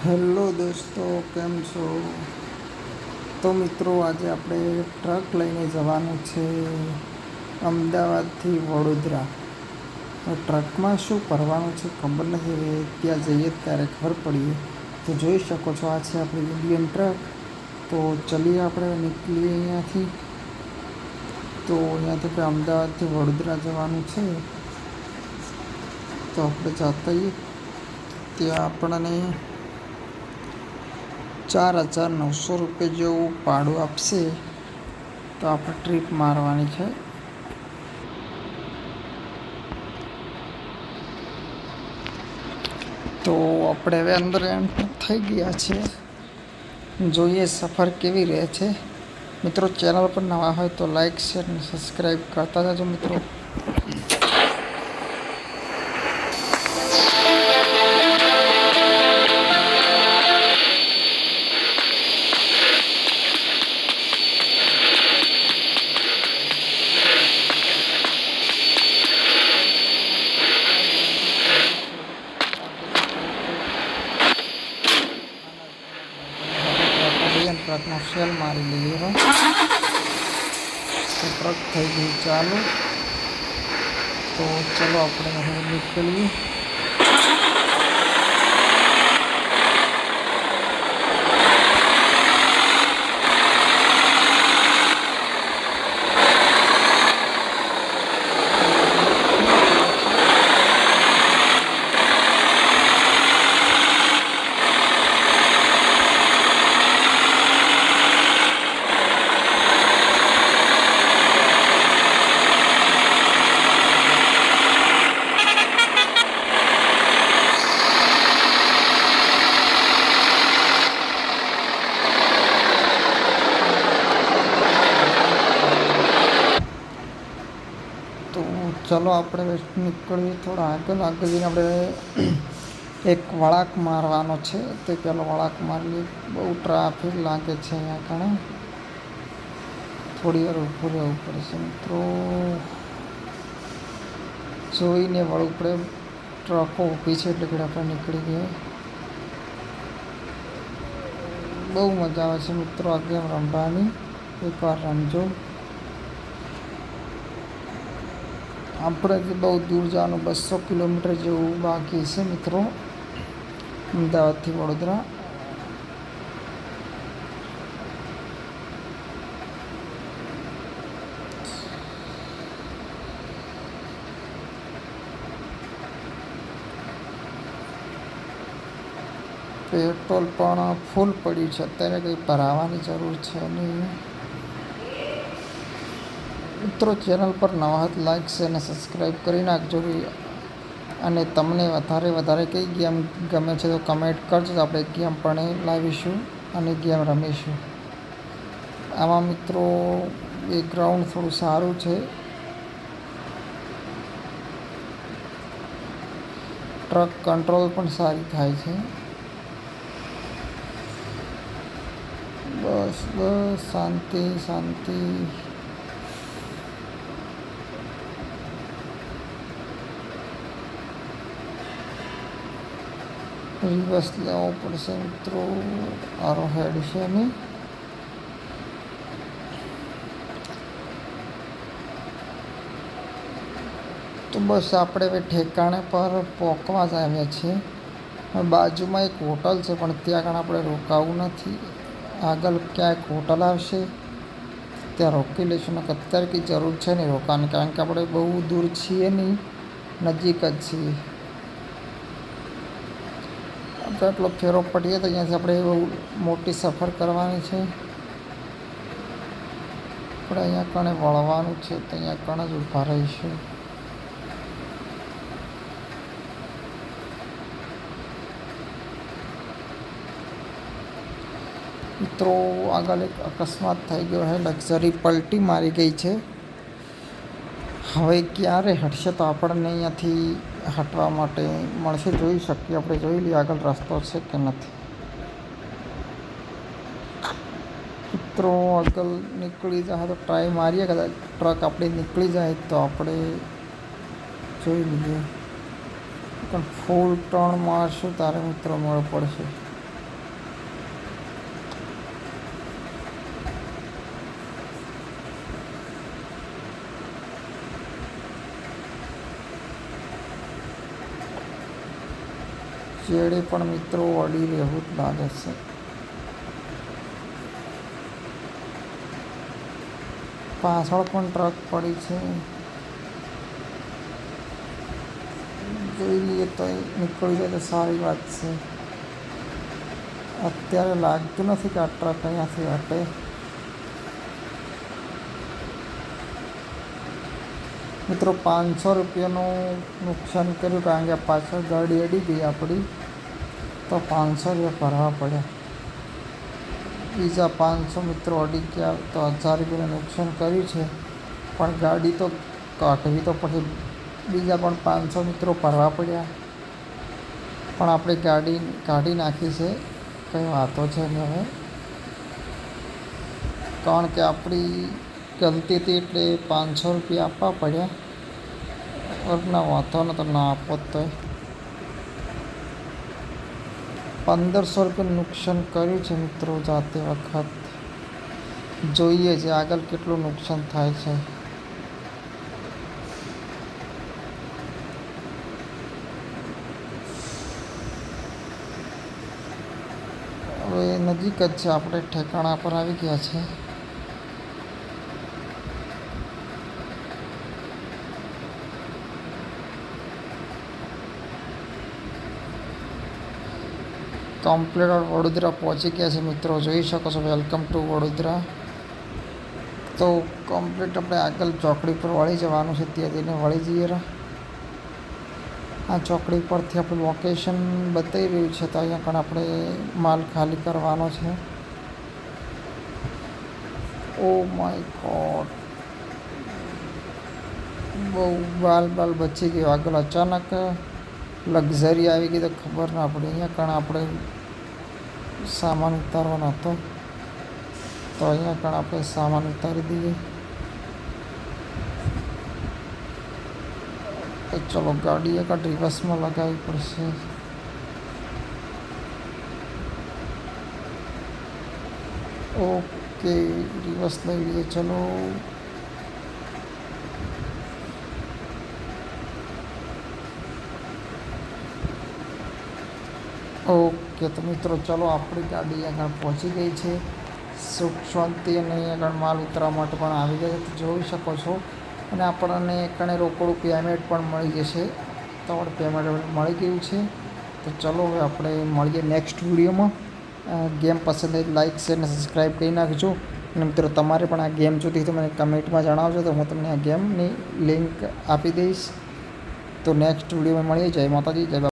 Hello દોસ્તો, કેમ છો? તો મિત્રો, આજે આપણે ટ્રક લઈને જવાનું છે અમદાવાદથી વડોદરા. ટ્રકમાં શું કરવાનું છે ખબર નથી, હવે ત્યાં જઈએ ત્યારે ખબર પડીએ. તો જોઈ શકો છો, આ છે આપણી ઇન્ડિયન ટ્રક. તો ચલીએ, આપણે નીકળીએ અહીંયાથી. તો અહીંયાથી આપણે અમદાવાદથી વડોદરા જવાનું છે. તો આપણે જતા હોઈએ ત્યાં આપણને 4,900 રૂપિયા જેવું ભાડું આપશે. તો આપણે ટ્રીપ મારવાની છે. તો આપણે હવે અંદર એન્ટર થઈ ગયા છે. જોઈએ સફર કેવી રહે છે. મિત્રો, ચેનલ પર નવા હોય તો લાઈક, શેર અને સબસ્ક્રાઈબ કરતા જજો મિત્રો. ટ્રકનો સેલ મારી લઈએ. તો ટ્રક થઈ ગઈ ચાલુ. તો ચલો આપણે હવે નીકળીએ. તો ચલો આપણે નીકળીએ. થોડા આગળ જઈને આપણે એક વળાંક મારવાનો છે. તે પેલો વળાંક મારી, બહુ ટ્રાફિક લાગે છે અહીંયા કણે. થોડી વાર ઊભું રહેવું પડશે મિત્રો. જોઈને વળવું પડે. ટ્રકો ઊભી છે એટલે કે આપણે નીકળી ગયા. બહુ મજા આવે છે મિત્રો આ ગેમ રમવાની. એકવાર રમજો. આપણે બહુ દૂર જવાનું, 200 કિલોમીટર જેવું બાકી છે મિત્રો, અમદાવાદથી વડોદરા. પેટ્રોલ પણ ફૂલ પડ્યું છે અત્યારે, કંઈ ભરાવાની જરૂર છે નહીં. મિત્રો, ચેનલ પર નવા હાથ લાઈક છે અને સબસ્ક્રાઈબ કરી નાખજો. અને તમને વધારે કઈ ગેમ ગમે છે તો કમેન્ટ કરજો. આપણે ગેમ પણ લાવીશું અને ગેમ રમીશું. આમાં મિત્રો બેકગ્રાઉન્ડ થોડું સારું છે. ટ્રક કંટ્રોલ પણ સારી થાય છે. બસ શાંતિ શાંતિ. રિવર્સ લેવો પડશે મિત્રો, આરો હેડ છે નહીં. તો બસ આપણે હવે ઠેકાણે પર પહોંચવા જ આવ્યા છીએ. બાજુમાં એક હોટલ છે પણ ત્યાં આગળ આપણે રોકાવું નથી. આગળ ક્યાંક હોટલ આવશે ત્યાં રોકી લઈશું. અત્યારે કંઈ જરૂર છે નહીં રોકાવાની, કારણ કે આપણે બહુ દૂર છીએ નહીં, નજીક જ છીએ. આપણે એટલો ફેરો પડીએ તો અહીંયાથી આપણે બહુ મોટી સફર કરવાની છે. આપણે અહીંયા કણે વળવાનું છે તો અહીંયા કણે જ ઊભા રહીશું. મિત્રો, આગળ એક અકસ્માત થઈ ગયો છે. લક્ઝરી પલટી મારી ગઈ છે. હવે ક્યારે હટશે તો આપણને અહીંયાથી હટવા માટે મળશે. જોઈ શકીએ, આપણે જોઈ લઈએ આગળ રસ્તો છે કે નથી. મિત્રો, આગળ નીકળી જાય તો ટ્રાય મારીએ. કદાચ ટ્રક આપણી નીકળી જાય તો આપણે જોઈ લઈએ. પણ ફૂલ ટર્ન મારશું તારે મિત્રો મેળ પડશે. ચેડે પણ મિત્રો અડી રહેવું જ લાગે છે. પાછળ પણ ટ્રક પડી છે. જોઈ લઈએ તો નીકળી જાય તો સારી વાત છે. અત્યારે લાગતું નથી કે આ ટ્રક અહીંયાથી હટે. મિત્રો 500 રૂપિયાનું નુકસાન કર્યું, કારણ કે પાછળ ગાડી અડી ગઈ આપણી, તો 500 રૂપિયા ભરવા પડ્યા. બીજા 500 મિત્રો અડી ગયા તો 1000 રૂપિયાનું નુકસાન કર્યું છે. પણ ગાડી તો કાઢવી તો પડશે. બીજા પણ 500 મિત્રો ભરવા પડ્યા. પણ આપણે ગાડી કાઢી નાખી છે, કંઈ વાતો છે નહીં હવે. કારણ કે આપણી ગલતી હતી એટલે 500 રૂપિયા આપવા પડ્યા. વરના વાંધો ન તો ના આપો તો 1500 રૂપિયાનું નુકસાન કર્યું છે મિત્રો જાતે વખત. જોઈએ છે આગળ કેટલું નુકસાન થાય છે. હવે નજીક જ છે, આપણે ઠેકાણા પર આવી ગયા છે. કમ્પ્લીટ વડોદરા પહોંચી ગયા છે મિત્રો, જોઈ શકો છો. Welcome to Vadodara. તો કમ્પ્લીટ આપણે આગળ ચોકડી પર વળી જવાનું છે, ત્યાં જઈને વળી જઈએ. આ ચોકડી પરથી આપણું લોકેશન બતાવી રહ્યું છે, તો અહીંયા પણ આપણે માલ ખાલી કરવાનો છે. ઓ માય ગોડ, બહુ બાલ બચી ગયો. આગળ અચાનક લક્ઝરી આવી ગઈ તો ખબર ના પડી. અહીંયા કણ આપણે સામાન ઉતારવાનો હતો, તો અહીંયા કણ આપણે સામાન ઉતારી દઈએ. ચલો ગાડી એક રિવર્સમાં લગાવવી પડશે. ઓકે, રિવર્સ લઈ લઈએ. ચલો ઓકે, તો મિત્રો ચલો આપણી ગાડી આગળ પહોંચી ગઈ છે. સુખ શાંતિ અને આગળ માલ ઉતરવા માટે પણ આવી ગયા છે, જોઈ શકો છો. અને આપણને કણે રોકડું પેમેન્ટ પણ મળી જશે. તો આપણે પેમેન્ટ મળી ગયું છે. તો ચલો હવે આપણે મળીએ નેક્સ્ટ વિડીયોમાં. ગેમ પસંદ આવી લાઇક શેર અને સબસ્ક્રાઈબ કરી નાખજો. અને મિત્રો તમારે પણ આ ગેમ જોતી તો મને કમેન્ટમાં જણાવજો, તો હું તમને આ ગેમની લિંક આપી દઈશ. તો નેક્સ્ટ વિડીયોમાં મળીએ. જય માતાજી, જય બાબા.